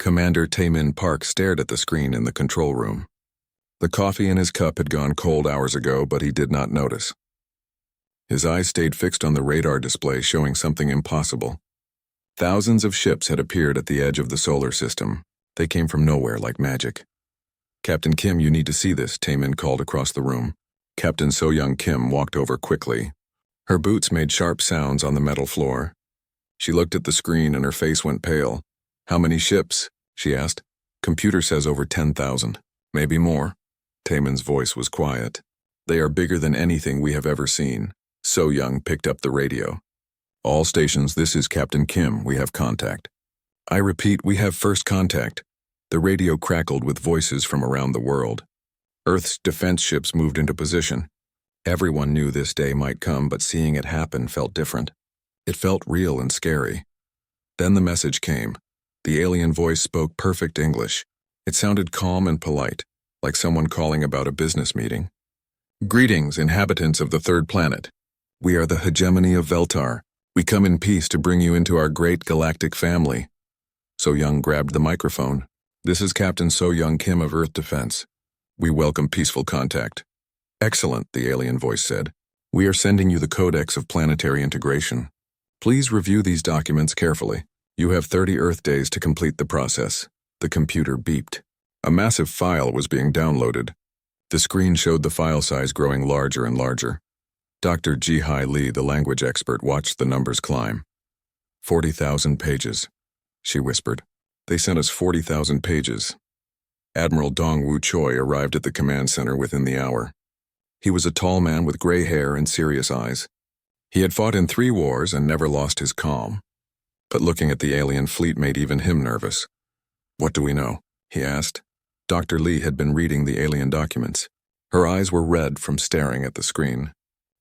Commander Taemin Park stared at the screen in the control room. The coffee in his cup had gone cold hours ago, but he did not notice. His eyes stayed fixed on the radar display showing something impossible. Thousands of ships had appeared at the edge of the solar system. They came from nowhere like magic. "Captain Kim, you need to see this," Taemin called across the room. Captain So-Young Kim walked over quickly. Her boots made sharp sounds on the metal floor. She looked at the screen and her face went pale. "How many ships?" she asked. "Computer says over 10,000. Maybe more." Taemin's voice was quiet. "They are bigger than anything we have ever seen." So-Young picked up the radio. "All stations, this is Captain Kim. We have contact." "I repeat, we have first contact." The radio crackled with voices from around the world. Earth's defense ships moved into position. Everyone knew this day might come, but seeing it happen felt different. It felt real and scary. Then the message came. The alien voice spoke perfect English. It sounded calm and polite, like someone calling about a business meeting. "Greetings, inhabitants of the third planet. We are the hegemony of Veltar. We come in peace to bring you into our great galactic family." So-Young grabbed the microphone. "This is Captain So-Young Kim of Earth Defense. We welcome peaceful contact." "Excellent," the alien voice said. "We are sending you the Codex of Planetary Integration. Please review these documents carefully. You have 30 Earth days to complete the process." The computer beeped. A massive file was being downloaded. The screen showed the file size growing larger and larger. Dr. Ji-Hai Lee, the language expert, watched the numbers climb. 40,000 pages, she whispered. "They sent us 40,000 pages." Admiral Dong Wu Choi arrived at the command center within the hour. He was a tall man with gray hair and serious eyes. He had fought in 3 wars and never lost his calm. But looking at the alien fleet made even him nervous. "What do we know?" he asked. Dr. Lee had been reading the alien documents. Her eyes were red from staring at the screen.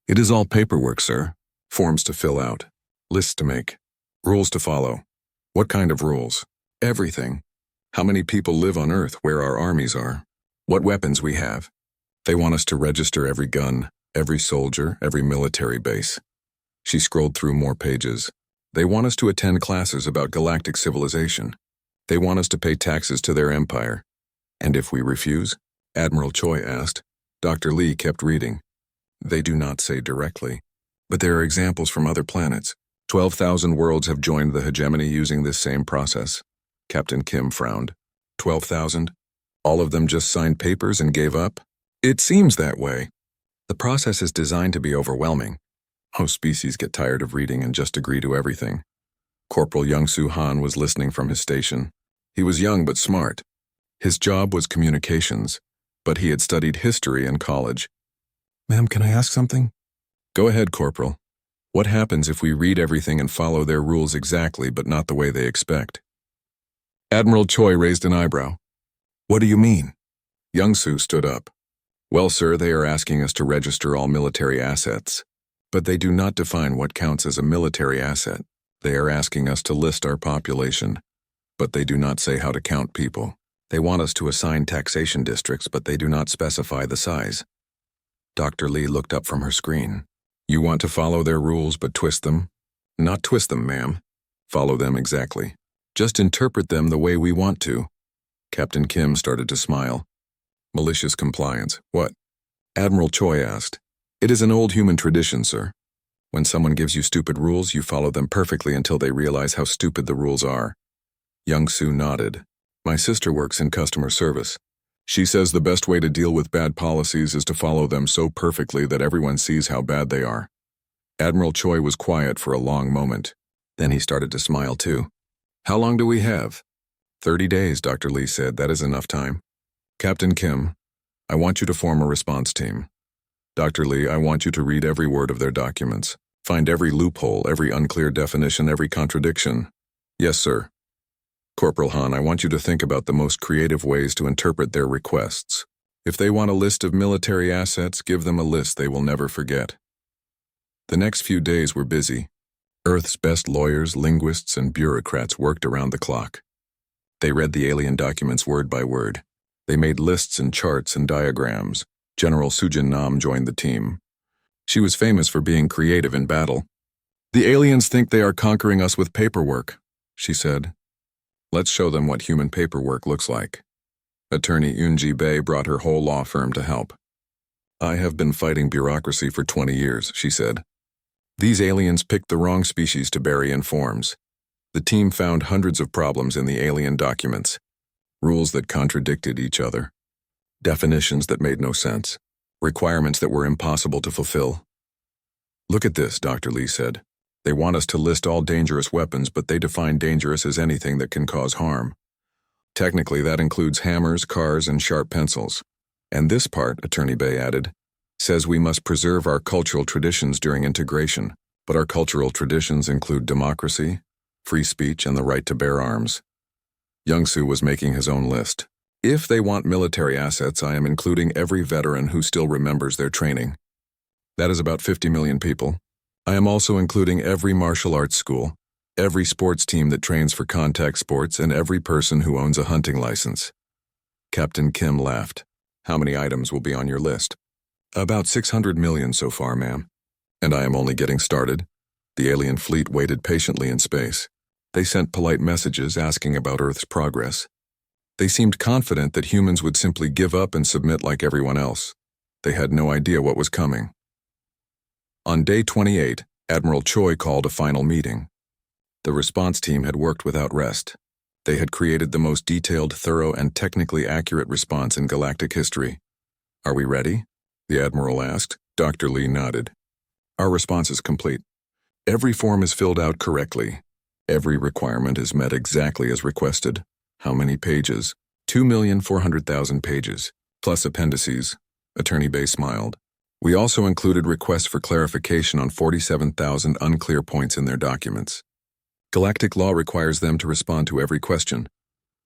"It is all paperwork, sir. Forms to fill out. Lists to make. Rules to follow." "What kind of rules?" "Everything. How many people live on Earth, where our armies are. What weapons we have. They want us to register every gun, every soldier, every military base." She scrolled through more pages. "They want us to attend classes about galactic civilization. They want us to pay taxes to their empire." "And if we refuse?" Admiral Choi asked. Dr. Lee kept reading. "They do not say directly, but there are examples from other planets. 12,000 worlds have joined the hegemony using this same process." Captain Kim frowned. 12,000? All of them just signed papers and gave up? "It seems that way. The process is designed to be overwhelming. Most species get tired of reading and just agree to everything." Corporal Young-Soo Han was listening from his station. He was young but smart. His job was communications, but he had studied history in college. "Ma'am, can I ask something?" "Go ahead, Corporal. What happens if we read everything and follow their rules exactly but not the way they expect?" Admiral Choi raised an eyebrow. "What do you mean?" Young-Soo stood up. "Well, sir, they are asking us to register all military assets. But they do not define what counts as a military asset. They are asking us to list our population, but they do not say how to count people. They want us to assign taxation districts, but they do not specify the size." Dr. Lee looked up from her screen. "You want to follow their rules but twist them?" "Not twist them, ma'am. Follow them exactly. Just interpret them the way we want to." Captain Kim started to smile. "Malicious compliance. What?" Admiral Choi asked. "It is an old human tradition, sir. When someone gives you stupid rules, you follow them perfectly until they realize how stupid the rules are." Young-Soo nodded. "My sister works in customer service. She says the best way to deal with bad policies is to follow them so perfectly that everyone sees how bad they are." Admiral Choi was quiet for a long moment. Then he started to smile too. "How long do we have?" 30 days, Dr. Lee said. "That is enough time." "Captain Kim, I want you to form a response team. Dr. Lee, I want you to read every word of their documents. Find every loophole, every unclear definition, every contradiction." "Yes, sir." "Corporal Han, I want you to think about the most creative ways to interpret their requests. If they want a list of military assets, give them a list they will never forget." The next few days were busy. Earth's best lawyers, linguists, and bureaucrats worked around the clock. They read the alien documents word by word. They made lists and charts and diagrams. General Sujin Nam joined the team. She was famous for being creative in battle. "The aliens think they are conquering us with paperwork," she said. Let's show them what human paperwork looks like. Attorney Yunji Bei brought her whole law firm to help. I have been fighting bureaucracy for 20 years, she said. These aliens picked the wrong species to bury in forms. The team found hundreds of problems in the alien documents. Rules that contradicted each other. Definitions that made no sense. Requirements that were impossible to fulfill. Look at this, Dr. Lee said. They want us to list all dangerous weapons, but they define dangerous as anything that can cause harm. Technically, that includes hammers, cars, and sharp pencils. And this part, Attorney Bay added, says we must preserve our cultural traditions during integration, but our cultural traditions include democracy, free speech, and the right to bear arms. Young-soo was making his own list. If they want military assets, I am including every veteran who still remembers their training. That is about 50 million people. I am also including every martial arts school, every sports team that trains for contact sports, and every person who owns a hunting license. Captain Kim laughed. How many items will be on your list? About 600 million so far, ma'am. And I am only getting started. The alien fleet waited patiently in space. They sent polite messages asking about Earth's progress. They seemed confident that humans would simply give up and submit like everyone else. They had no idea what was coming. On day 28, Admiral Choi called a final meeting. The response team had worked without rest. They had created the most detailed, thorough, and technically accurate response in galactic history. Are we ready? The Admiral asked. Dr. Lee nodded. Our response is complete. Every form is filled out correctly. Every requirement is met exactly as requested. How many pages? 2,400,000 pages, plus appendices. Attorney Bay smiled. We also included requests for clarification on 47,000 unclear points in their documents. Galactic law requires them to respond to every question.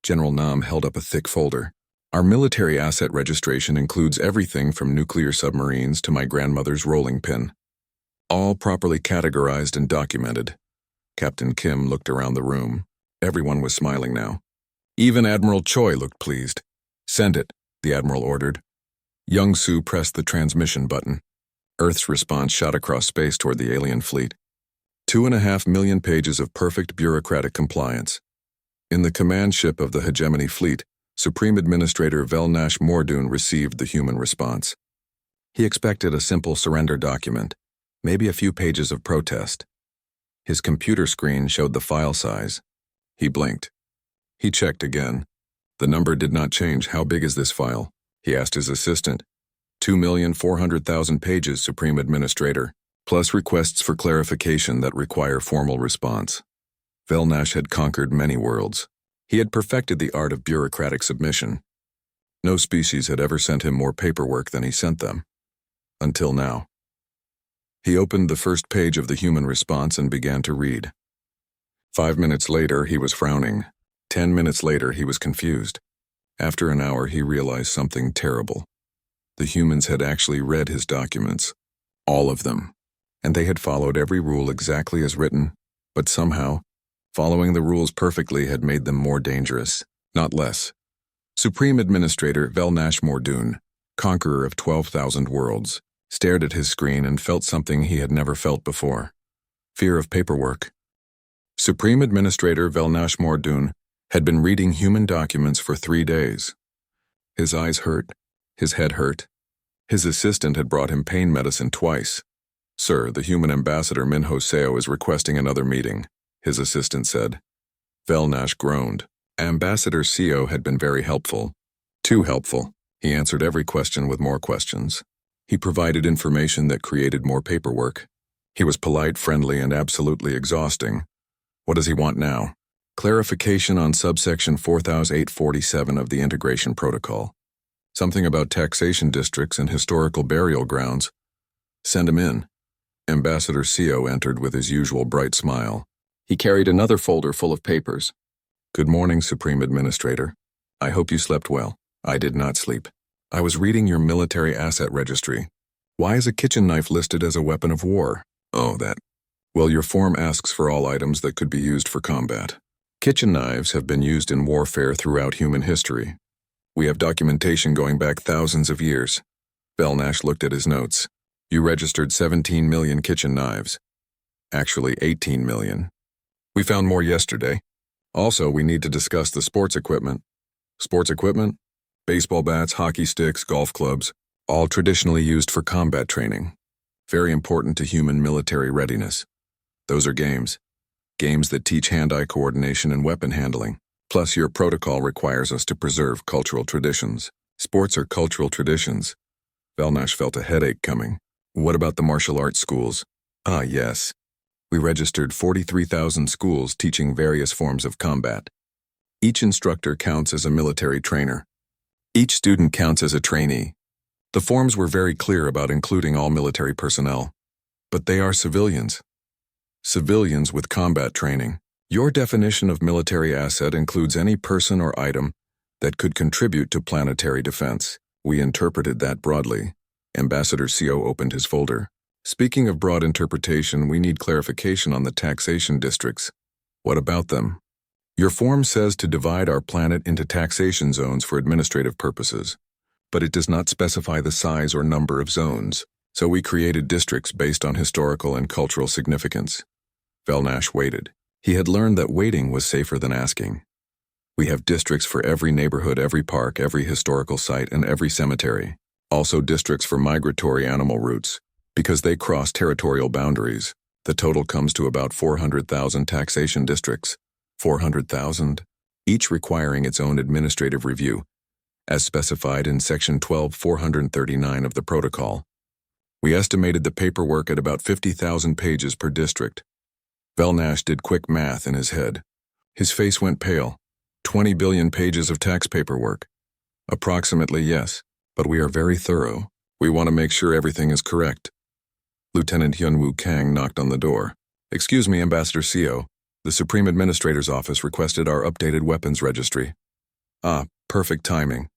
General Nam held up a thick folder. Our military asset registration includes everything from nuclear submarines to my grandmother's rolling pin. All properly categorized and documented. Captain Kim looked around the room. Everyone was smiling now. Even Admiral Choi looked pleased. Send it, the Admiral ordered. Young-soo pressed the transmission button. Earth's response shot across space toward the alien fleet. 2.5 million pages of perfect bureaucratic compliance. In the command ship of the Hegemony Fleet, Supreme Administrator Velnash Mordoon received the human response. He expected a simple surrender document, maybe a few pages of protest. His computer screen showed the file size. He blinked. He checked again. The number did not change. How big is this file? He asked his assistant. 2,400,000 pages, Supreme Administrator, plus requests for clarification that require formal response. Velnash had conquered many worlds. He had perfected the art of bureaucratic submission. No species had ever sent him more paperwork than he sent them. Until now. He opened the first page of the human response and began to read. 5 minutes later, he was frowning. 10 minutes later, he was confused. After an hour, he realized something terrible. The humans had actually read his documents. All of them. And they had followed every rule exactly as written, but somehow, following the rules perfectly had made them more dangerous, not less. Supreme Administrator Velnash Mordoon, conqueror of 12,000 worlds, stared at his screen and felt something he had never felt before. Fear of paperwork. Supreme Administrator Velnash Mordoon had been reading human documents for 3 days. His eyes hurt. His head hurt. His assistant had brought him pain medicine twice. Sir, the human ambassador Minho Seo is requesting another meeting, his assistant said. Velnash groaned. Ambassador Seo had been very helpful. Too helpful. He answered every question with more questions. He provided information that created more paperwork. He was polite, friendly, and absolutely exhausting. What does he want now? Clarification on subsection 4847 of the Integration Protocol. Something about taxation districts and historical burial grounds. Send him in. Ambassador Seo entered with his usual bright smile. He carried another folder full of papers. Good morning, Supreme Administrator. I hope you slept well. I did not sleep. I was reading your military asset registry. Why is a kitchen knife listed as a weapon of war? Oh, that. Well, your form asks for all items that could be used for combat. Kitchen knives have been used in warfare throughout human history. We have documentation going back thousands of years. Velnash looked at his notes. You registered 17 million kitchen knives. Actually, 18 million. We found more yesterday. Also, we need to discuss the sports equipment. Sports equipment? Baseball bats, hockey sticks, golf clubs, all traditionally used for combat training. Very important to human military readiness. Those are games. Games that teach hand-eye coordination and weapon handling. Plus, your protocol requires us to preserve cultural traditions. Sports are cultural traditions. Velnash felt a headache coming. What about the martial arts schools? Ah, yes. We registered 43,000 schools teaching various forms of combat. Each instructor counts as a military trainer. Each student counts as a trainee. The forms were very clear about including all military personnel. But they are civilians. Civilians with combat training. Your definition of military asset includes any person or item that could contribute to planetary defense. We interpreted that broadly. Ambassador CO opened his folder. Speaking of broad interpretation, we need clarification on the taxation districts. What about them? Your form says to divide our planet into taxation zones for administrative purposes, but it does not specify the size or number of zones, so we created districts based on historical and cultural significance. Velnash waited. He had learned that waiting was safer than asking. We have districts for every neighborhood, every park, every historical site, and every cemetery. Also districts for migratory animal routes. Because they cross territorial boundaries, the total comes to about 400,000 taxation districts. 400,000, each requiring its own administrative review, as specified in Section 12-439 of the Protocol. We estimated the paperwork at about 50,000 pages per district. Velnash did quick math in his head. His face went pale. 20 billion pages of tax paperwork. Approximately, yes, but we are very thorough. We want to make sure everything is correct. Lieutenant Hyunwoo Kang knocked on the door. Excuse me, Ambassador CO. The Supreme Administrator's office requested our updated weapons registry. Ah, perfect timing.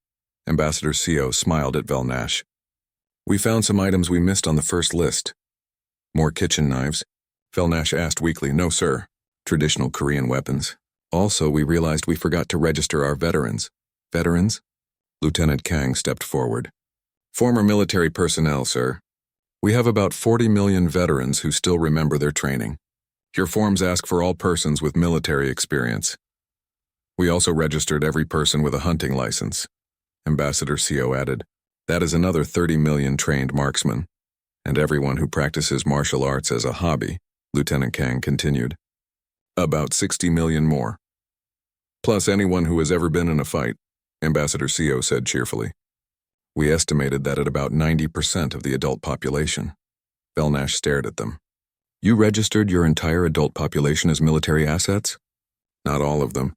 Ambassador CO smiled at Velnash. We found some items we missed on the first list. More kitchen knives? Velnash asked weakly. No, sir. Traditional Korean weapons. Also, we realized we forgot to register our veterans. Veterans? Lieutenant Kang stepped forward. Former military personnel, sir. We have about 40 million veterans who still remember their training. Your forms ask for all persons with military experience. We also registered every person with a hunting license. Ambassador CO added. That is another 30 million trained marksmen. And everyone who practices martial arts as a hobby, Lieutenant Kang continued. About 60 million more. Plus anyone who has ever been in a fight, Ambassador CO said cheerfully. We estimated that at about 90% of the adult population. Velnash stared at them. You registered your entire adult population as military assets? Not all of them.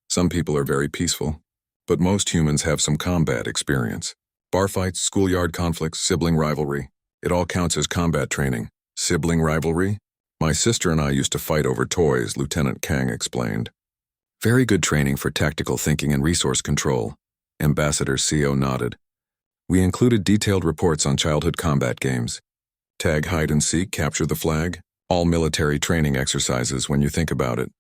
Some people are very peaceful, but most humans have some combat experience. Bar fights, schoolyard conflicts, sibling rivalry. It all counts as combat training. Sibling rivalry? My sister and I used to fight over toys, Lieutenant Kang explained. Very good training for tactical thinking and resource control. Ambassador CO nodded. We included detailed reports on childhood combat games. Tag, hide and seek, capture the flag. All military training exercises when you think about it.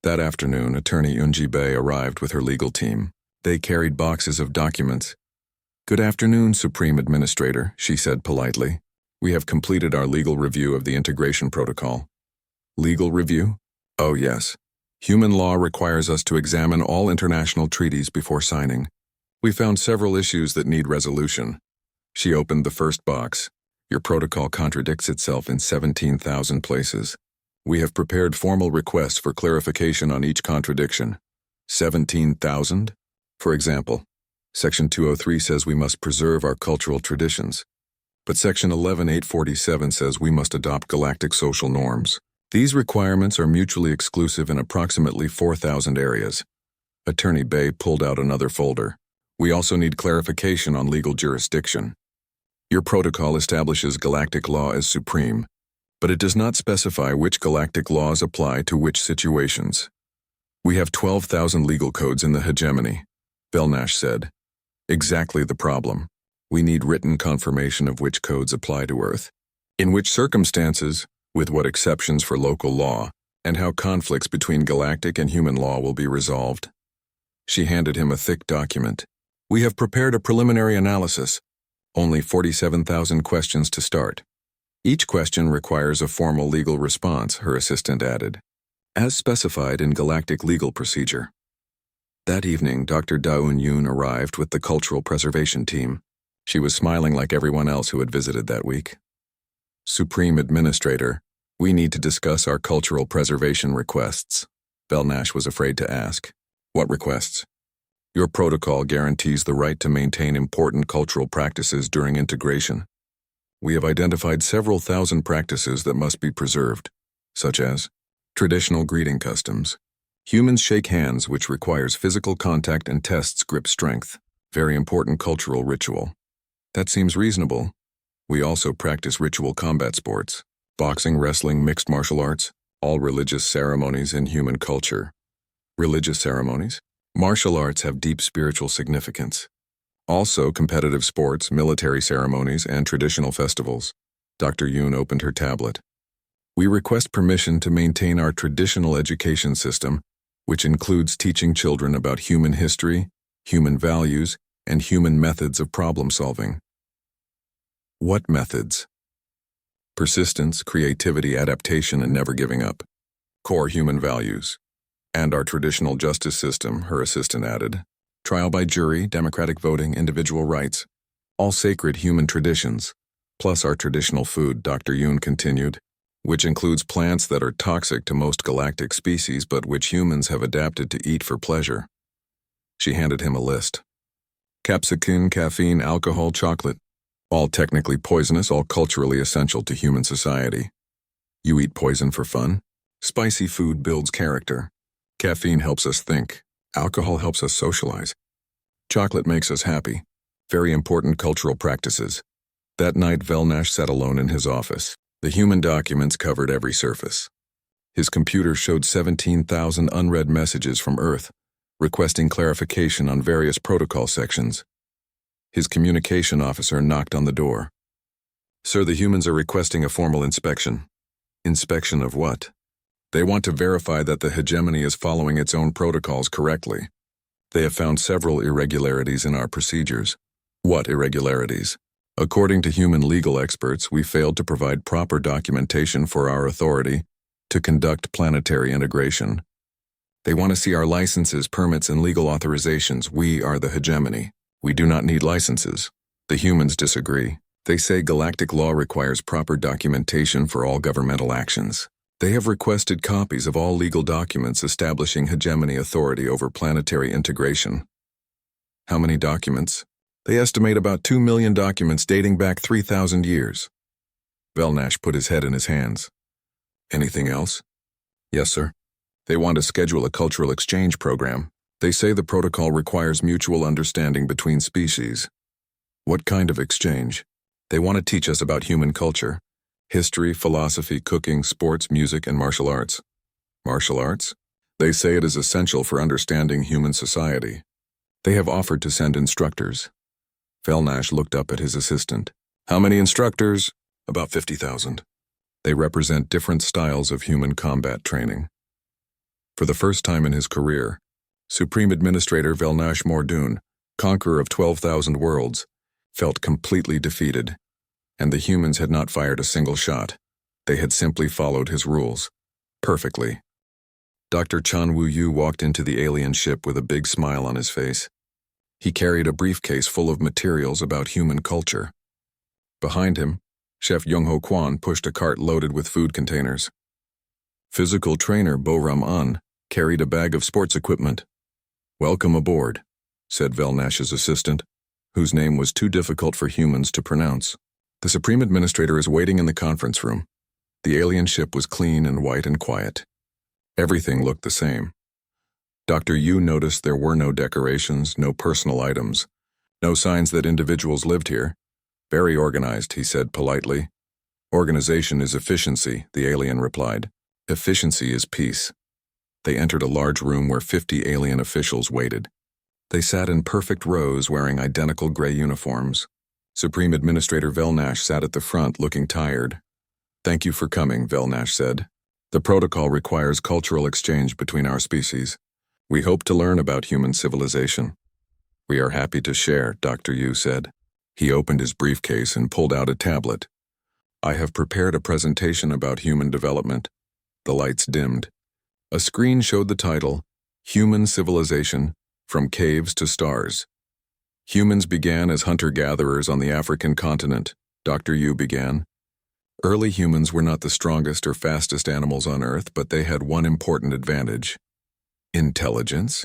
That afternoon, Attorney Eunji Bae arrived with her legal team. They carried boxes of documents. Good afternoon, Supreme Administrator, she said politely. We have completed our legal review of the integration protocol. Legal review? Oh yes. Human law requires us to examine all international treaties before signing. We found several issues that need resolution. She opened the first box. Your protocol contradicts itself in 17,000 places. We have prepared formal requests for clarification on each contradiction. 17,000? For example, Section 203 says we must preserve our cultural traditions. But Section 11847 says we must adopt galactic social norms. These requirements are mutually exclusive in approximately 4,000 areas. Attorney Bae pulled out another folder. We also need clarification on legal jurisdiction. Your protocol establishes galactic law as supreme, but it does not specify which galactic laws apply to which situations. We have 12,000 legal codes in the hegemony, Velnash said. Exactly the problem. We need written confirmation of which codes apply to Earth, in which circumstances, with what exceptions for local law, and how conflicts between galactic and human law will be resolved. She handed him a thick document. We have prepared a preliminary analysis. Only 47,000 questions to start. Each question requires a formal legal response, her assistant added. as specified in Galactic legal procedure. That evening, Dr. Daun Yoon arrived with the cultural preservation team. She was smiling like everyone else who had visited that week. Supreme Administrator, we need to discuss our cultural preservation requests. Velnash was afraid to ask. What requests? Your protocol guarantees the right to maintain important cultural practices during integration. We have identified several thousand practices that must be preserved, such as traditional greeting customs. Humans shake hands, which requires physical contact and tests grip strength. Very important cultural ritual. That seems reasonable. We also practice ritual combat sports, boxing, wrestling, mixed martial arts, all religious ceremonies in human culture. Religious ceremonies? Martial arts have deep spiritual significance. Also competitive sports, military ceremonies, and traditional festivals. Dr. Yoon opened her tablet. We request permission to maintain our traditional education system, which includes teaching children about human history, human values, and human methods of problem solving. What methods? Persistence, creativity, adaptation, and never giving up. Core human values. And our traditional justice system, her assistant added. Trial by jury, democratic voting, individual rights. All sacred human traditions. Plus our traditional food, Dr. Yoon continued, which includes plants that are toxic to most galactic species but which humans have adapted to eat for pleasure. She handed him a list. Capsicum, caffeine, alcohol, chocolate. All technically poisonous, all culturally essential to human society. You eat poison for fun? Spicy food builds character. Caffeine helps us think. Alcohol helps us socialize. Chocolate makes us happy. Very important cultural practices. That night, Velnash sat alone in his office. The human documents covered every surface. His computer showed 17,000 unread messages from Earth, requesting clarification on various protocol sections. His communication officer knocked on the door. Sir, the humans are requesting a formal inspection. Inspection of what? They want to verify that the hegemony is following its own protocols correctly. They have found several irregularities in our procedures. What irregularities? According to human legal experts, we failed to provide proper documentation for our authority to conduct planetary integration. They want to see our licenses, permits, and legal authorizations. We are the hegemony. We do not need licenses. The humans disagree. They say galactic law requires proper documentation for all governmental actions. They have requested copies of all legal documents establishing hegemony authority over planetary integration. How many documents? They estimate about 2 million documents dating back 3,000 years. Velnash put his head in his hands. Anything else? Yes, sir. They want to schedule a cultural exchange program. They say the protocol requires mutual understanding between species. What kind of exchange? They want to teach us about human culture. History, philosophy, cooking, sports, music, and martial arts. Martial arts? They say it is essential for understanding human society. They have offered to send instructors. Velnash looked up at his assistant. How many instructors? About 50,000. They represent different styles of human combat training. For the first time in his career, Supreme Administrator Velnash Mordoon, conqueror of 12,000 worlds, felt completely defeated. And the humans had not fired a single shot. They had simply followed his rules. Perfectly. Dr. Chan Wu-Yu walked into the alien ship with a big smile on his face. He carried a briefcase full of materials about human culture. Behind him, Chef Young-Ho Kwan pushed a cart loaded with food containers. Physical trainer Bo-Ram An carried a bag of sports equipment. Welcome aboard, said Velnash's assistant, whose name was too difficult for humans to pronounce. The Supreme Administrator is waiting in the conference room. The alien ship was clean and white and quiet. Everything looked the same. Dr. Yu noticed there were no decorations, no personal items, no signs that individuals lived here. Very organized, he said politely. Organization is efficiency, the alien replied. Efficiency is peace. They entered a large room where 50 alien officials waited. They sat in perfect rows wearing identical gray uniforms. Supreme Administrator Velnash sat at the front looking tired. Thank you for coming, Velnash said. The protocol requires cultural exchange between our species. We hope to learn about human civilization. We are happy to share, Dr. Yu said. He opened his briefcase and pulled out a tablet. I have prepared a presentation about human development. The lights dimmed. A screen showed the title, Human Civilization, From Caves to Stars. Humans began as hunter-gatherers on the African continent, Dr. Yu began. Early humans were not the strongest or fastest animals on Earth, but they had one important advantage. Intelligence?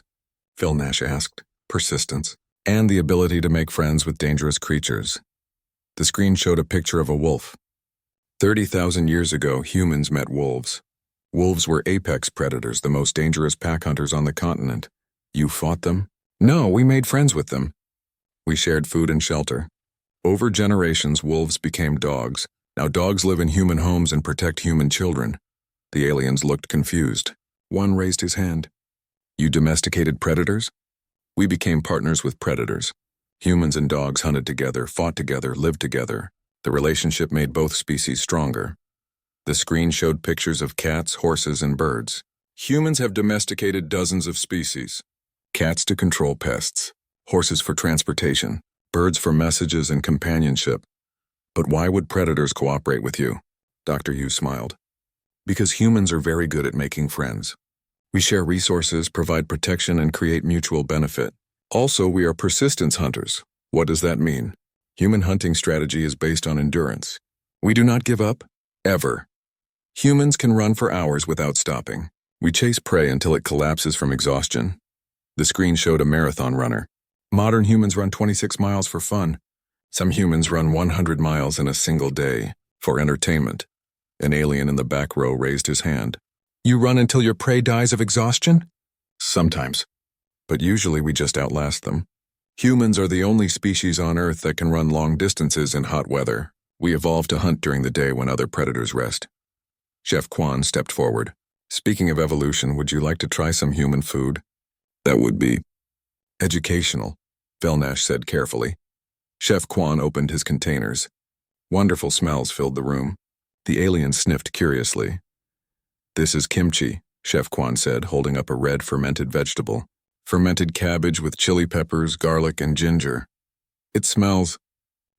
Phil Nash asked. Persistence. And the ability to make friends with dangerous creatures. The screen showed a picture of a wolf. 30,000 years ago, humans met wolves. Wolves were apex predators, the most dangerous pack hunters on the continent. You fought them? No, we made friends with them. We shared food and shelter. Over generations, wolves became dogs. Now dogs live in human homes and protect human children. The aliens looked confused. One raised his hand. You domesticated predators? We became partners with predators. Humans and dogs hunted together, fought together, lived together. The relationship made both species stronger. The screen showed pictures of cats, horses, and birds. Humans have domesticated dozens of species. Cats to control pests, horses for transportation, birds for messages and companionship. But why would predators cooperate with you? Dr. Yu smiled. Because humans are very good at making friends. We share resources, provide protection, and create mutual benefit. Also, we are persistence hunters. What does that mean? Human hunting strategy is based on endurance. We do not give up, ever. Humans can run for hours without stopping. We chase prey until it collapses from exhaustion. The screen showed a marathon runner. Modern humans run 26 miles for fun. Some humans run 100 miles in a single day, for entertainment. An alien in the back row raised his hand. You run until your prey dies of exhaustion? Sometimes. But usually we just outlast them. Humans are the only species on Earth that can run long distances in hot weather. We evolved to hunt during the day when other predators rest. Chef Quan stepped forward. Speaking of evolution, would you like to try some human food? That would be educational, Velnash said carefully. Chef Quan opened his containers. Wonderful smells filled the room. The alien sniffed curiously. This is kimchi, Chef Quan said, holding up a red fermented vegetable. Fermented cabbage with chili peppers, garlic, and ginger. It smells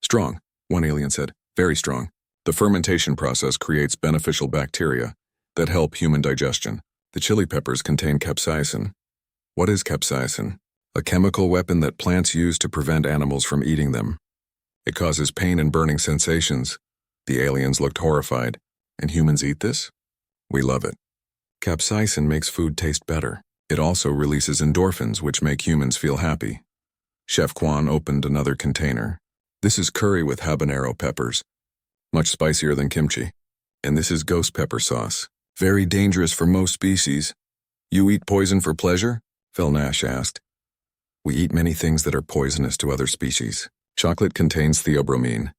strong, one alien said. Very strong. The fermentation process creates beneficial bacteria that help human digestion. The chili peppers contain capsaicin. What is capsaicin? A chemical weapon that plants use to prevent animals from eating them. It causes pain and burning sensations. The aliens looked horrified. And humans eat this? We love it. Capsaicin makes food taste better. It also releases endorphins, which make humans feel happy. Chef Quan opened another container. This is curry with habanero peppers. Much spicier than kimchi. And this is ghost pepper sauce. Very dangerous for most species. You eat poison for pleasure? Phil Nash asked. We eat many things that are poisonous to other species. Chocolate contains theobromine,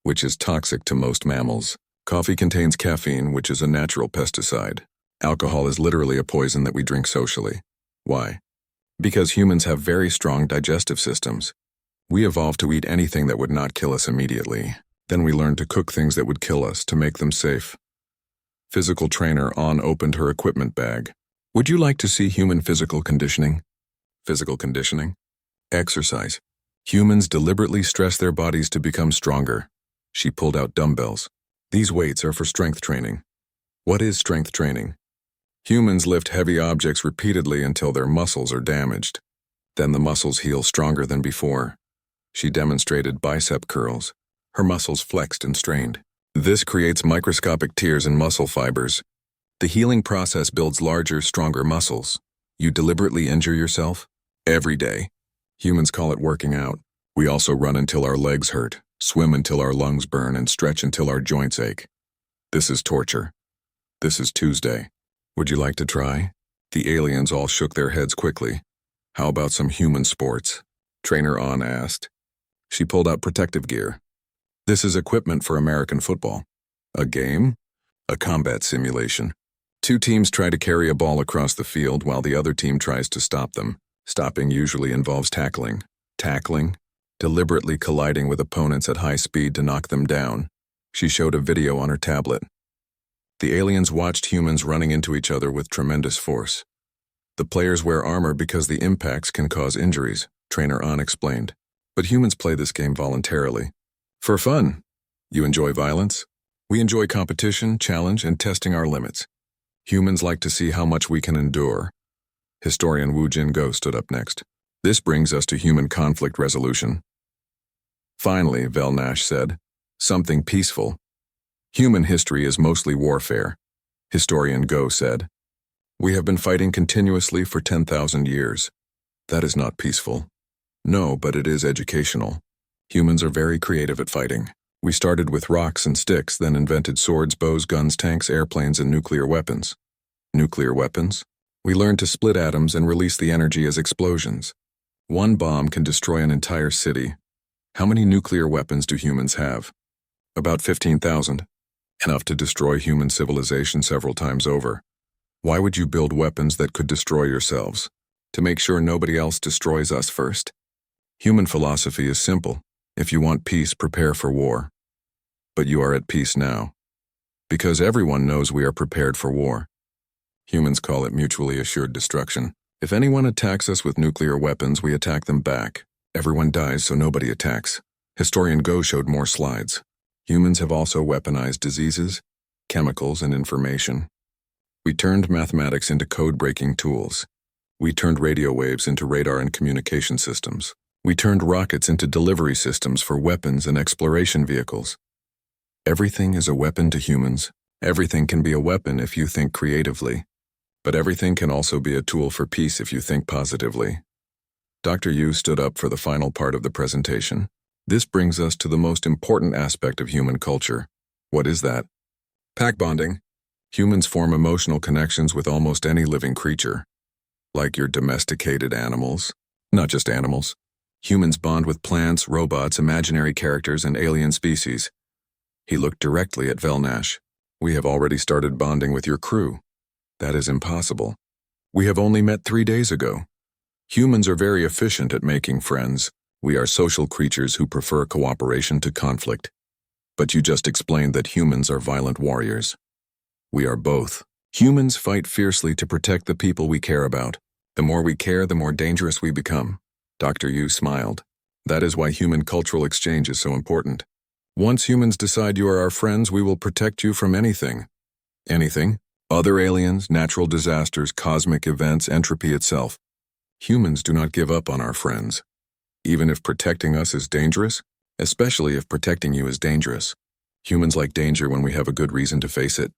which is toxic to most mammals. Coffee contains caffeine, which is a natural pesticide. Alcohol is literally a poison that we drink socially. Why? Because humans have very strong digestive systems. We evolved to eat anything that would not kill us immediately. Then we learned to cook things that would kill us to make them safe. Physical trainer On opened her equipment bag. Would you like to see human physical conditioning? Physical conditioning? Exercise. Humans deliberately stress their bodies to become stronger. She pulled out dumbbells. These weights are for strength training. What is strength training? Humans lift heavy objects repeatedly until their muscles are damaged. Then the muscles heal stronger than before. She demonstrated bicep curls. Her muscles flexed and strained. This creates microscopic tears in muscle fibers. The healing process builds larger, stronger muscles. You deliberately injure yourself? Every day. Humans call it working out. We also run until our legs hurt, swim until our lungs burn, and stretch until our joints ache. This is torture. This is Tuesday. Would you like to try? The aliens all shook their heads quickly. How about some human sports? Trainer On asked. She pulled out protective gear. This is equipment for American football. A game? A combat simulation. Two teams try to carry a ball across the field while the other team tries to stop them. Stopping usually involves tackling. Tackling? Deliberately colliding with opponents at high speed to knock them down. She showed a video on her tablet. The aliens watched humans running into each other with tremendous force. The players wear armor because the impacts can cause injuries, Trainer On explained. But humans play this game voluntarily. For fun. You enjoy violence? We enjoy competition, challenge, and testing our limits. Humans like to see how much we can endure. Historian Wu Jin-go stood up next. This brings us to human conflict resolution. Finally, Velnash said, something peaceful. Human history is mostly warfare. Historian Go said, we have been fighting continuously for 10,000 years. That is not peaceful. No, but it is educational. Humans are very creative at fighting. We started with rocks and sticks, then invented swords, bows, guns, tanks, airplanes, and nuclear weapons. Nuclear weapons? We learned to split atoms and release the energy as explosions. One bomb can destroy an entire city. How many nuclear weapons do humans have? About 15,000. Enough to destroy human civilization several times over. Why would you build weapons that could destroy yourselves? To make sure nobody else destroys us first? Human philosophy is simple. If you want peace, prepare for war. But you are at peace now. Because everyone knows we are prepared for war. Humans call it mutually assured destruction. If anyone attacks us with nuclear weapons, we attack them back. Everyone dies, so nobody attacks. Historian Go showed more slides. Humans have also weaponized diseases, chemicals, and information. We turned mathematics into code-breaking tools. We turned radio waves into radar and communication systems. We turned rockets into delivery systems for weapons and exploration vehicles. Everything is a weapon to humans. Everything can be a weapon if you think creatively. But everything can also be a tool for peace if you think positively. Dr. Yu stood up for the final part of the presentation. This brings us to the most important aspect of human culture. What is that? Pack bonding. Humans form emotional connections with almost any living creature. Like your domesticated animals. Not just animals. Humans bond with plants, robots, imaginary characters, and alien species. He looked directly at Velnash. We have already started bonding with your crew. That is impossible. We have only met 3 days ago. Humans are very efficient at making friends. We are social creatures who prefer cooperation to conflict. But you just explained that humans are violent warriors. We are both. Humans fight fiercely to protect the people we care about. The more we care, the more dangerous we become. Dr. Yu smiled. That is why human cultural exchange is so important. Once humans decide you are our friends, we will protect you from anything. Anything? Other aliens, natural disasters, cosmic events, entropy itself. Humans do not give up on our friends. Even if protecting us is dangerous, especially if protecting you is dangerous. Humans like danger when we have a good reason to face it.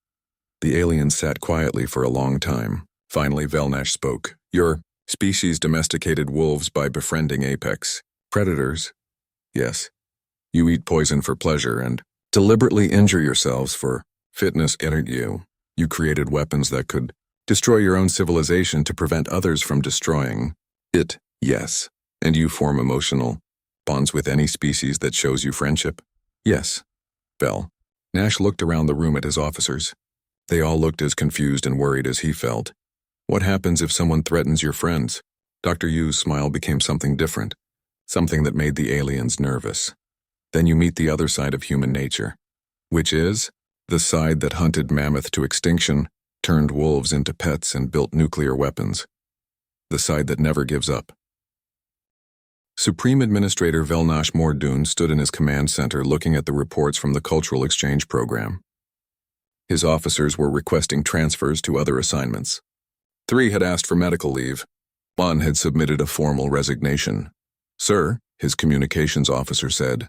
The aliens sat quietly for a long time. Finally, Velnash spoke. Your species domesticated wolves by befriending apex predators. Yes. You eat poison for pleasure and deliberately injure yourselves for fitness. You created weapons that could destroy your own civilization to prevent others from destroying it. Yes. And you form emotional bonds with any species that shows you friendship? Yes. Vel. Nash looked around the room at his officers. They all looked as confused and worried as he felt. What happens if someone threatens your friends? Dr. Yu's smile became something different, something that made the aliens nervous. Then you meet the other side of human nature, which is the side that hunted mammoth to extinction, turned wolves into pets, and built nuclear weapons. The side that never gives up. Supreme Administrator Velnash Mordoon stood in his command center looking at the reports from the Cultural Exchange Program. His officers were requesting transfers to other assignments. 3 had asked for medical leave. 1 had submitted a formal resignation. Sir, his communications officer said,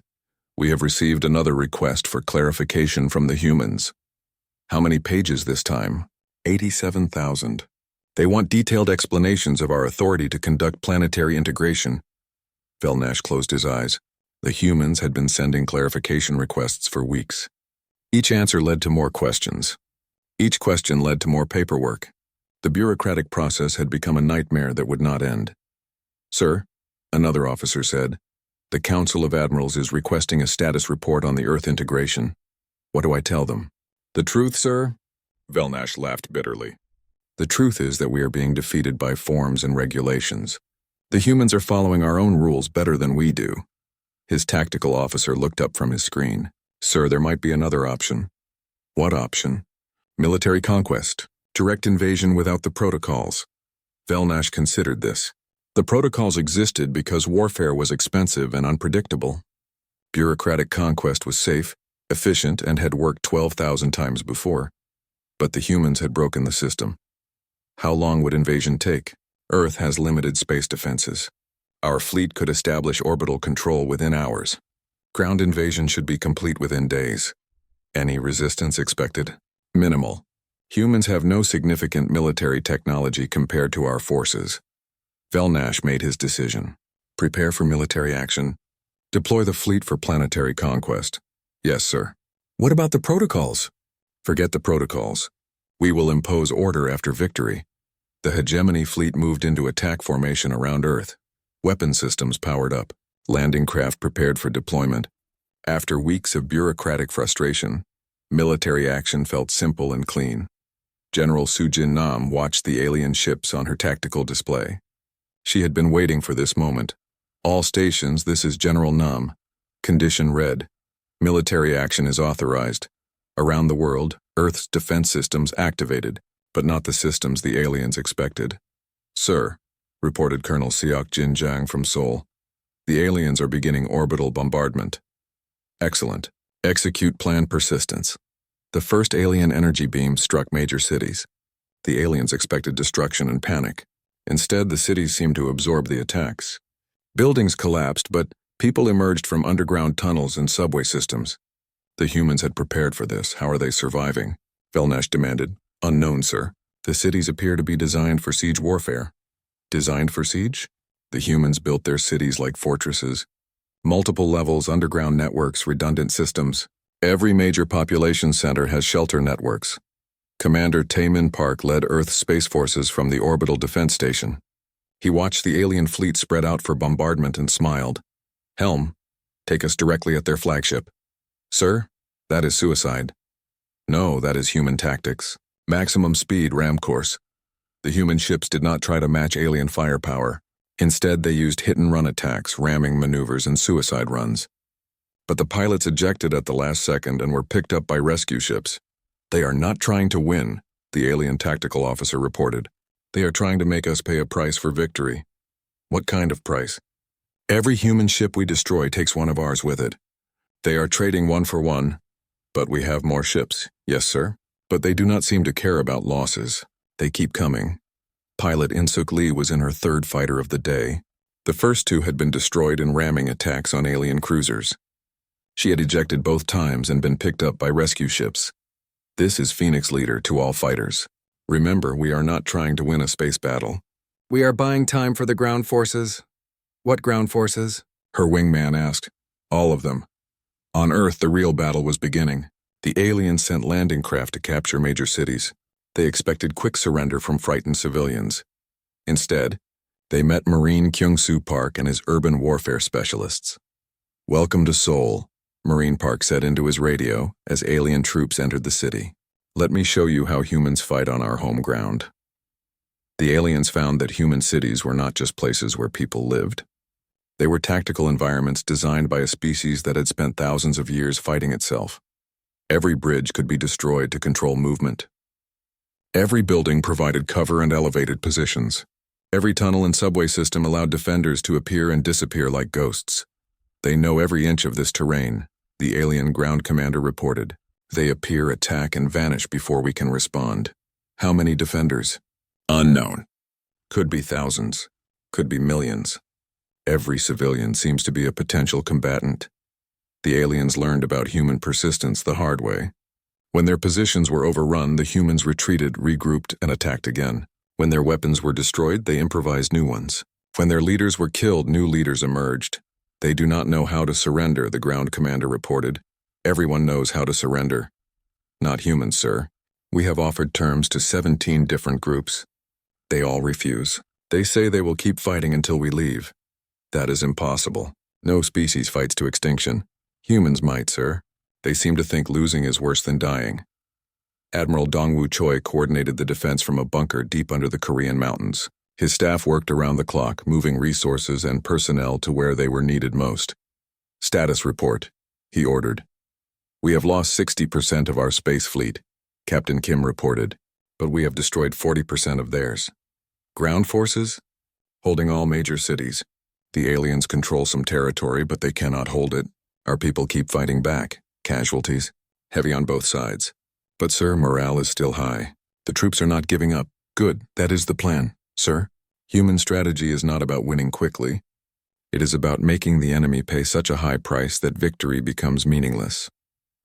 we have received another request for clarification from the humans. How many pages this time? 87,000. They want detailed explanations of our authority to conduct planetary integration. Velnash closed his eyes. The humans had been sending clarification requests for weeks. Each answer led to more questions. Each question led to more paperwork. The bureaucratic process had become a nightmare that would not end. Sir, another officer said, the Council of Admirals is requesting a status report on the Earth integration. What do I tell them? The truth, sir? Velnash laughed bitterly. The truth is that we are being defeated by forms and regulations. The humans are following our own rules better than we do. His tactical officer looked up from his screen. Sir, there might be another option. What option? Military conquest. Direct invasion without the protocols. Velnash considered this. The protocols existed because warfare was expensive and unpredictable. Bureaucratic conquest was safe, efficient, and had worked 12,000 times before. But the humans had broken the system. How long would invasion take? Earth has limited space defenses. Our fleet could establish orbital control within hours. Ground invasion should be complete within days. Any resistance expected? Minimal. Humans have no significant military technology compared to our forces. Velnash made his decision. Prepare for military action. Deploy the fleet for planetary conquest. Yes, sir. What about the protocols? Forget the protocols. We will impose order after victory. The hegemony fleet moved into attack formation around Earth. Weapon systems powered up. Landing craft prepared for deployment. After weeks of bureaucratic frustration, military action felt simple and clean. General Sujin Nam watched the alien ships on her tactical display. She had been waiting for this moment. All stations, this is General Nam. Condition red. Military action is authorized. Around the world, Earth's defense systems activated, but not the systems the aliens expected. Sir, reported Colonel Seok Jinjang from Seoul, the aliens are beginning orbital bombardment. Excellent. Execute plan persistence. The first alien energy beam struck major cities. The aliens expected destruction and panic. Instead, the cities seemed to absorb the attacks. Buildings collapsed, but people emerged from underground tunnels and subway systems. The humans had prepared for this. How are they surviving? Velnash demanded. Unknown, sir. The cities appear to be designed for siege warfare. Designed for siege? The humans built their cities like fortresses. Multiple levels, underground networks, redundant systems. Every major population center has shelter networks. Commander Taemin Park led Earth's space forces from the orbital defense station. He watched the alien fleet spread out for bombardment and smiled. Helm, take us directly at their flagship. Sir, that is suicide. No, that is human tactics. Maximum speed ram course. The human ships did not try to match alien firepower. Instead, they used hit-and-run attacks, ramming maneuvers, and suicide runs. But the pilots ejected at the last second and were picked up by rescue ships. They are not trying to win, the alien tactical officer reported. They are trying to make us pay a price for victory. What kind of price? Every human ship we destroy takes one of ours with it. They are trading one for one. But we have more ships, yes, sir. But they do not seem to care about losses. They keep coming. Pilot In-Suk Lee was in her third fighter of the day. The first two had been destroyed in ramming attacks on alien cruisers. She had ejected both times and been picked up by rescue ships. This is Phoenix Leader to all fighters. Remember, we are not trying to win a space battle. We are buying time for the ground forces. What ground forces? Her wingman asked. All of them. On Earth, the real battle was beginning. The aliens sent landing craft to capture major cities. They expected quick surrender from frightened civilians. Instead, they met Marine Kyung-Soo Park and his urban warfare specialists. Welcome to Seoul, Marine Park said into his radio as alien troops entered the city. Let me show you how humans fight on our home ground. The aliens found that human cities were not just places where people lived. They were tactical environments designed by a species that had spent thousands of years fighting itself. Every bridge could be destroyed to control movement. Every building provided cover and elevated positions. Every tunnel and subway system allowed defenders to appear and disappear like ghosts. They know every inch of this terrain, the alien ground commander reported. They appear, attack, and vanish before we can respond. How many defenders? Unknown. Could be thousands. Could be millions. Every civilian seems to be a potential combatant. The aliens learned about human persistence the hard way. When their positions were overrun, the humans retreated, regrouped, and attacked again. When their weapons were destroyed, they improvised new ones. When their leaders were killed, new leaders emerged. They do not know how to surrender, the ground commander reported. Everyone knows how to surrender. Not humans, sir. We have offered terms to 17 different groups. They all refuse. They say they will keep fighting until we leave. That is impossible. No species fights to extinction. Humans might, sir. They seem to think losing is worse than dying. Admiral Dongwoo Choi coordinated the defense from a bunker deep under the Korean mountains. His staff worked around the clock, moving resources and personnel to where they were needed most. Status report, he ordered. We have lost 60% of our space fleet, Captain Kim reported, but we have destroyed 40% of theirs. Ground forces? Holding all major cities. The aliens control some territory, but they cannot hold it. Our people keep fighting back. Casualties? Heavy on both sides. But sir, morale is still high. The troops are not giving up. Good, that is the plan, sir. Human strategy is not about winning quickly. It is about making the enemy pay such a high price that victory becomes meaningless.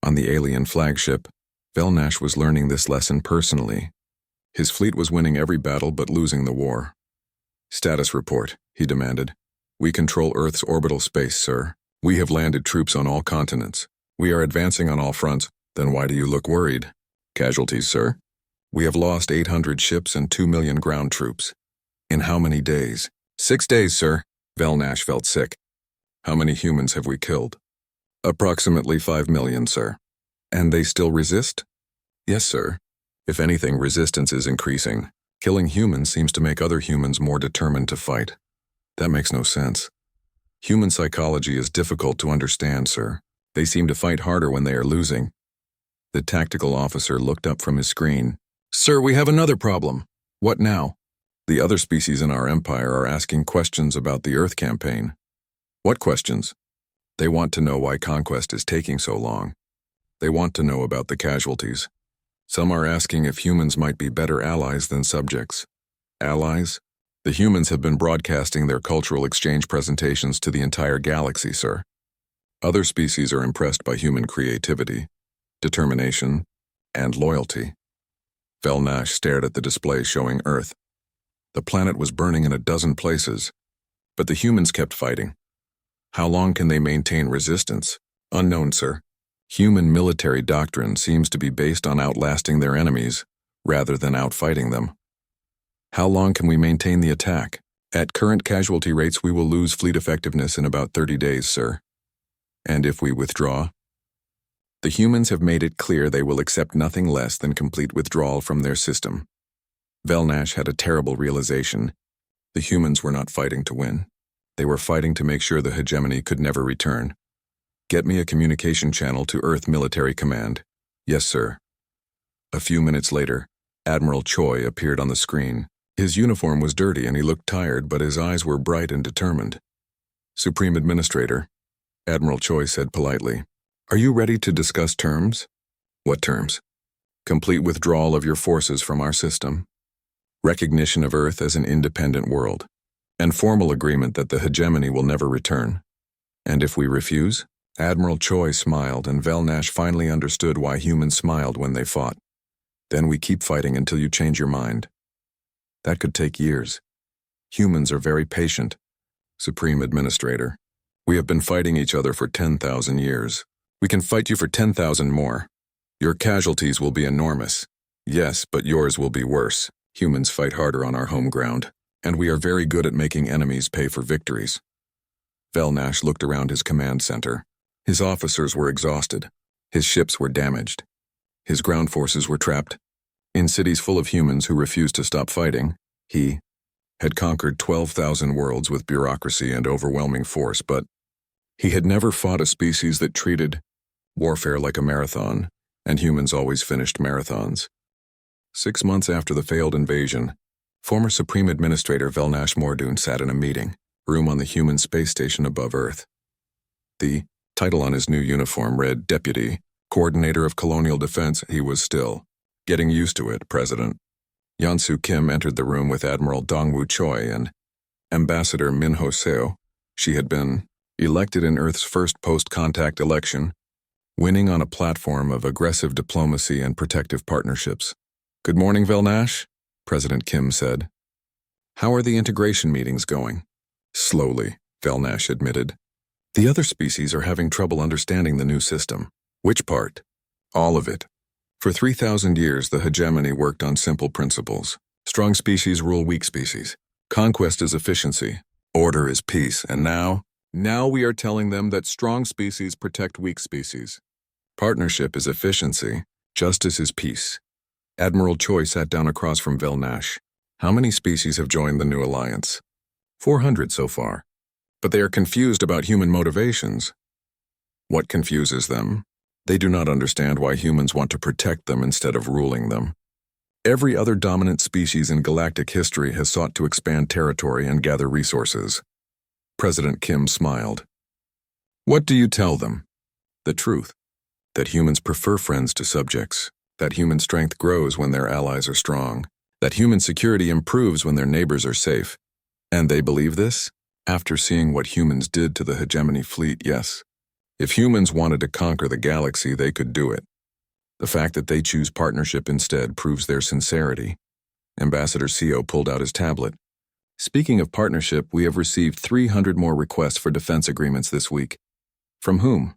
On the alien flagship, Velnash was learning this lesson personally. His fleet was winning every battle but losing the war. Status report, he demanded. We control Earth's orbital space, sir. We have landed troops on all continents. We are advancing on all fronts. Then why do you look worried? Casualties, sir? We have lost 800 ships and 2 million ground troops. In how many days? 6 days, sir. Velnash felt sick. How many humans have we killed? Approximately 5 million, sir. And they still resist? Yes, sir. If anything, resistance is increasing. Killing humans seems to make other humans more determined to fight. That makes no sense. Human psychology is difficult to understand, sir. They seem to fight harder when they are losing. The tactical officer looked up from his screen. Sir, we have another problem. What now? The other species in our empire are asking questions about the Earth campaign. What questions? They want to know why conquest is taking so long. They want to know about the casualties. Some are asking if humans might be better allies than subjects. Allies? The humans have been broadcasting their cultural exchange presentations to the entire galaxy, sir. Other species are impressed by human creativity, determination, and loyalty. Velnash stared at the display showing Earth. The planet was burning in a dozen places, but the humans kept fighting. How long can they maintain resistance? Unknown, sir. Human military doctrine seems to be based on outlasting their enemies, rather than outfighting them. How long can we maintain the attack? At current casualty rates, we will lose fleet effectiveness in about 30 days, sir. And if we withdraw? The humans have made it clear they will accept nothing less than complete withdrawal from their system. Velnash had a terrible realization. The humans were not fighting to win. They were fighting to make sure the hegemony could never return. Get me a communication channel to Earth Military Command. Yes, sir. A few minutes later, Admiral Choi appeared on the screen. His uniform was dirty and he looked tired, but his eyes were bright and determined. Supreme Administrator, Admiral Choi said politely, are you ready to discuss terms? What terms? Complete withdrawal of your forces from our system. Recognition of Earth as an independent world. And formal agreement that the hegemony will never return. And if we refuse? Admiral Choi smiled, and Velnash finally understood why humans smiled when they fought. Then we keep fighting until you change your mind. That could take years. Humans are very patient. Supreme Administrator, we have been fighting each other for 10,000 years. We can fight you for 10,000 more. Your casualties will be enormous. Yes, but yours will be worse. Humans fight harder on our home ground, and we are very good at making enemies pay for victories. Velnash looked around his command center. His officers were exhausted. His ships were damaged. His ground forces were trapped. In cities full of humans who refused to stop fighting, he had conquered 12,000 worlds with bureaucracy and overwhelming force, but he had never fought a species that treated warfare like a marathon, and humans always finished marathons. 6 months after the failed invasion, former Supreme Administrator Velnash Mordoon sat in a meeting room on the human space station above Earth. The title on his new uniform read Deputy, Coordinator of Colonial Defense. He was still getting used to it, President. Yansu Kim entered the room with Admiral Dongwoo Choi and Ambassador Min Ho Seo. She had been elected in Earth's first post-contact election, winning on a platform of aggressive diplomacy and protective partnerships. Good morning, Velnash, President Kim said. How are the integration meetings going? Slowly, Velnash admitted. The other species are having trouble understanding the new system. Which part? All of it. For 3,000 years, the hegemony worked on simple principles. Strong species rule weak species. Conquest is efficiency. Order is peace. And now we are telling them that strong species protect weak species. Partnership is efficiency. Justice is peace. Admiral Choi sat down across from Velnash. How many species have joined the new alliance? 400 so far. But they are confused about human motivations. What confuses them? They do not understand why humans want to protect them instead of ruling them. Every other dominant species in galactic history has sought to expand territory and gather resources. President Kim smiled. What do you tell them? The truth, that humans prefer friends to subjects. that human strength grows when their allies are strong, that human security improves when their neighbors are safe. And they believe this? After seeing what humans did to the hegemony fleet, yes. If humans wanted to conquer the galaxy, they could do it. The fact that they choose partnership instead proves their sincerity. Ambassador CO pulled out his tablet. Speaking of partnership, we have received 300 more requests for defense agreements this week. From whom?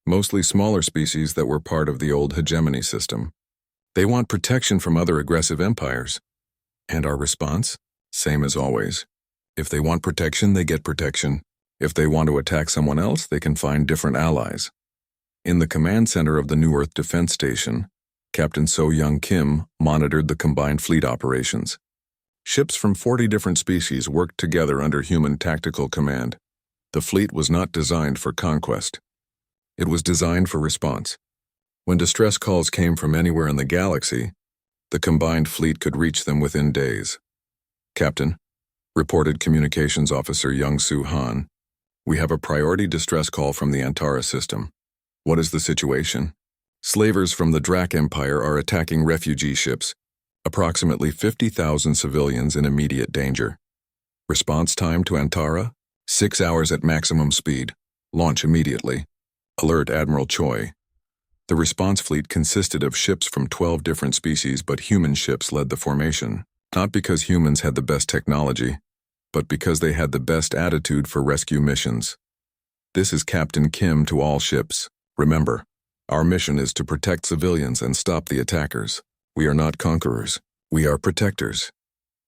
Mostly smaller species that were part of the old hegemony system. They want protection from other aggressive empires. And our response? Same as always. If they want protection, they get protection. If they want to attack someone else, they can find different allies. In the command center of the New Earth Defense Station, Captain So-Young Kim monitored the combined fleet operations. Ships from 40 different species worked together under human tactical command. The fleet was not designed for conquest. It was designed for response. When distress calls came from anywhere in the galaxy, the combined fleet could reach them within days. Captain, reported Communications Officer Young-Soo Han, we have a priority distress call from the Antara system. What is the situation? Slavers from the Drak Empire are attacking refugee ships. Approximately 50,000 civilians in immediate danger. Response time to Antara? 6 hours at maximum speed. Launch immediately. Alert Admiral Choi. The response fleet consisted of ships from 12 different species, but human ships led the formation. Not because humans had the best technology, but because they had the best attitude for rescue missions. This is Captain Kim to all ships. Remember, our mission is to protect civilians and stop the attackers. We are not conquerors. We are protectors.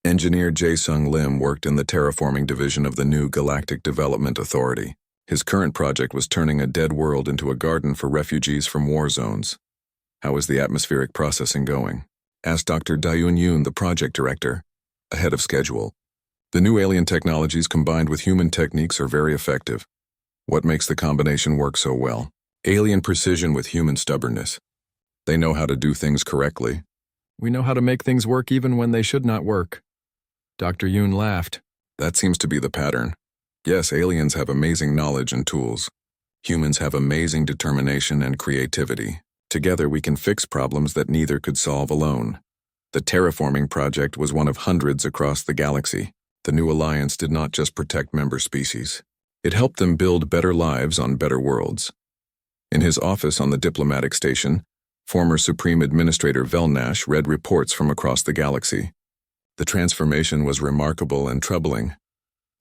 Engineer Jae-Sung Lim worked in the terraforming division of the new Galactic Development Authority. His current project was turning a dead world into a garden for refugees from war zones. How is the atmospheric processing going? Asked Dr. Dayun Yoon, the project director. Ahead of schedule. The new alien technologies combined with human techniques are very effective. What makes the combination work so well? Alien precision with human stubbornness. They know how to do things correctly. We know how to make things work even when they should not work. Dr. Yoon laughed. That seems to be the pattern. Yes, aliens have amazing knowledge and tools. Humans have amazing determination and creativity. Together we can fix problems that neither could solve alone. The terraforming project was one of hundreds across the galaxy. The new alliance did not just protect member species. It helped them build better lives on better worlds. In his office on the diplomatic station, former Supreme Administrator Velnash read reports from across the galaxy. The transformation was remarkable and troubling.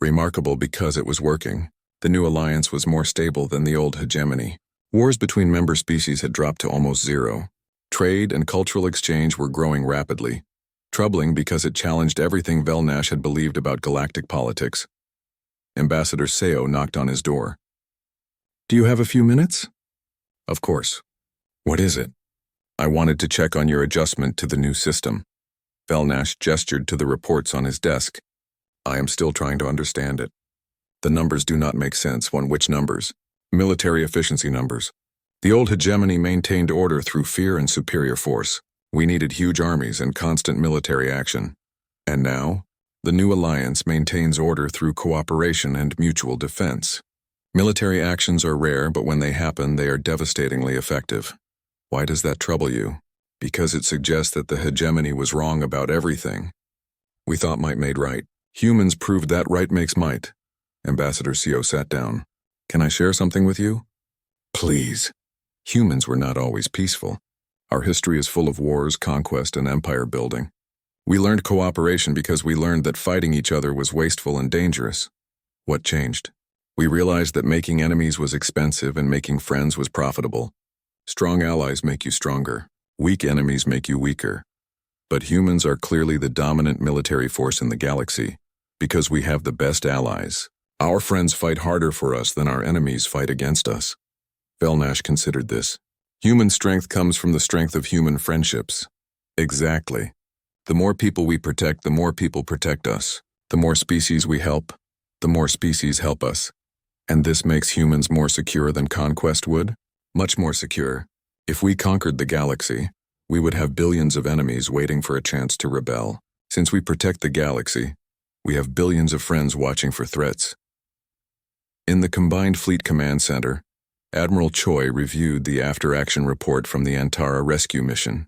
Remarkable because it was working. The new alliance was more stable than the old hegemony. Wars between member species had dropped to almost zero. Trade and cultural exchange were growing rapidly. Troubling because it challenged everything Velnash had believed about galactic politics. Ambassador Seo knocked on his door. Do you have a few minutes? Of course. What is it? I wanted to check on your adjustment to the new system. Velnash gestured to the reports on his desk. I am still trying to understand it. The numbers do not make sense. Which numbers? Military efficiency numbers. The old hegemony maintained order through fear and superior force. We needed huge armies and constant military action. And now, the new alliance maintains order through cooperation and mutual defense. Military actions are rare, but when they happen, they are devastatingly effective. Why does that trouble you? Because it suggests that the hegemony was wrong about everything. We thought might made right. Humans proved that right makes might. Ambassador CO sat down. Can I share something with you? Please. Humans were not always peaceful. Our history is full of wars, conquest, and empire building. We learned cooperation because we learned that fighting each other was wasteful and dangerous. What changed? We realized that making enemies was expensive and making friends was profitable. Strong allies make you stronger. Weak enemies make you weaker. But humans are clearly the dominant military force in the galaxy because we have the best allies. Our friends fight harder for us than our enemies fight against us. Velnash considered this. Human strength comes from the strength of human friendships. Exactly. The more people we protect, the more people protect us. The more species we help, the more species help us. And this makes humans more secure than conquest would? Much more secure. If we conquered the galaxy, we would have billions of enemies waiting for a chance to rebel. Since we protect the galaxy, we have billions of friends watching for threats. In the Combined Fleet Command Center, Admiral Choi reviewed the after-action report from the Antara rescue mission.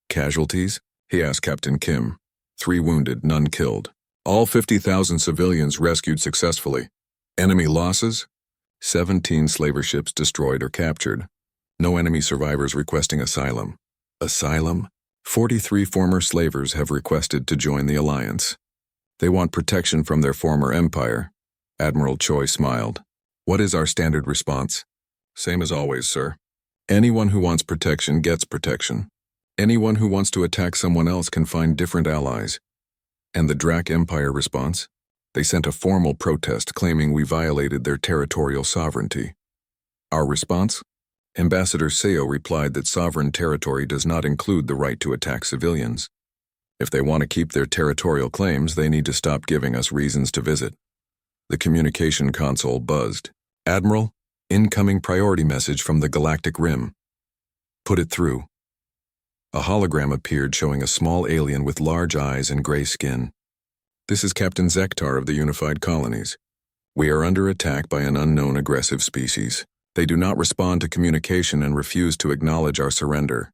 Casualties? He asked Captain Kim. 3 wounded, none killed. All 50,000 civilians rescued successfully. Enemy losses? 17 slaver ships destroyed or captured. No enemy survivors requesting asylum. Asylum? 43 former slavers have requested to join the alliance. They want protection from their former empire. Admiral Choi smiled. What is our standard response? Same as always, sir. Anyone who wants protection gets protection. Anyone who wants to attack someone else can find different allies. And the Drac Empire response? They sent a formal protest claiming we violated their territorial sovereignty. Our response? Ambassador Seo replied that sovereign territory does not include the right to attack civilians. If they want to keep their territorial claims, they need to stop giving us reasons to visit. The communication console buzzed. Admiral, incoming priority message from the Galactic Rim. Put it through. A hologram appeared showing a small alien with large eyes and gray skin. This is Captain Zektar of the Unified Colonies. We are under attack by an unknown aggressive species. They do not respond to communication and refuse to acknowledge our surrender.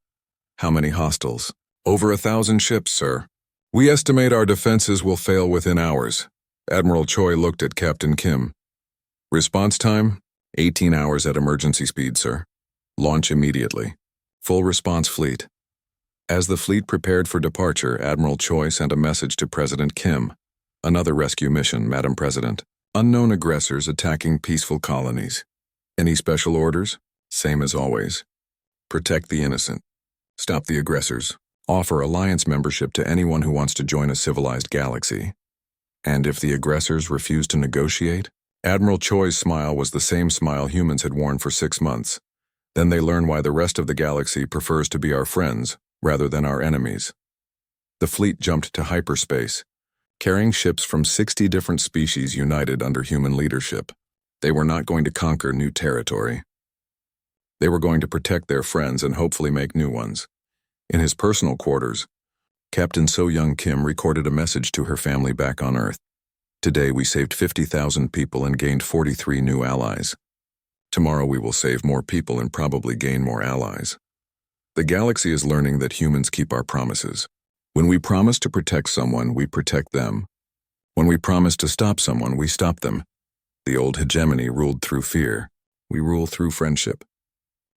How many hostiles? Over 1,000 ships, sir. We estimate our defenses will fail within hours. Admiral Choi looked at Captain Kim. Response time? 18 hours at emergency speed, sir. Launch immediately. Full response fleet. As the fleet prepared for departure, Admiral Choi sent a message to President Kim. Another rescue mission, Madam President. Unknown aggressors attacking peaceful colonies. Any special orders? Same as always. Protect the innocent. Stop the aggressors. Offer alliance membership to anyone who wants to join a civilized galaxy. And if the aggressors refuse to negotiate? Admiral Choi's smile was the same smile humans had worn for 6 months. Then they learn why the rest of the galaxy prefers to be our friends, rather than our enemies. The fleet jumped to hyperspace, carrying ships from 60 different species united under human leadership. They were not going to conquer new territory. They were going to protect their friends and hopefully make new ones. In his personal quarters, Captain So-Young Kim recorded a message to her family back on Earth. Today we saved 50,000 people and gained 43 new allies. Tomorrow we will save more people and probably gain more allies. The galaxy is learning that humans keep our promises. When we promise to protect someone, we protect them. When we promise to stop someone, we stop them. The old hegemony ruled through fear. We rule through friendship.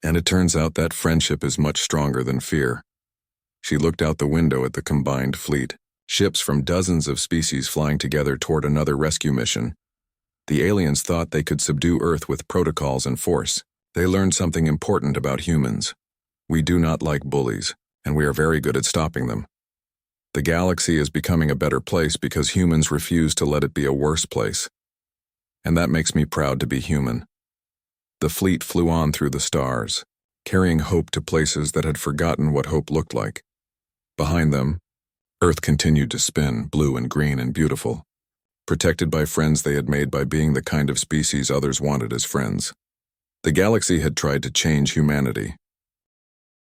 And it turns out that friendship is much stronger than fear. She looked out the window at the combined fleet, ships from dozens of species flying together toward another rescue mission. The aliens thought they could subdue Earth with protocols and force. They learned something important about humans. We do not like bullies, and we are very good at stopping them. The galaxy is becoming a better place because humans refuse to let it be a worse place. And that makes me proud to be human. The fleet flew on through the stars, carrying hope to places that had forgotten what hope looked like. Behind them, Earth continued to spin, blue and green and beautiful, protected by friends they had made by being the kind of species others wanted as friends. The galaxy had tried to change humanity,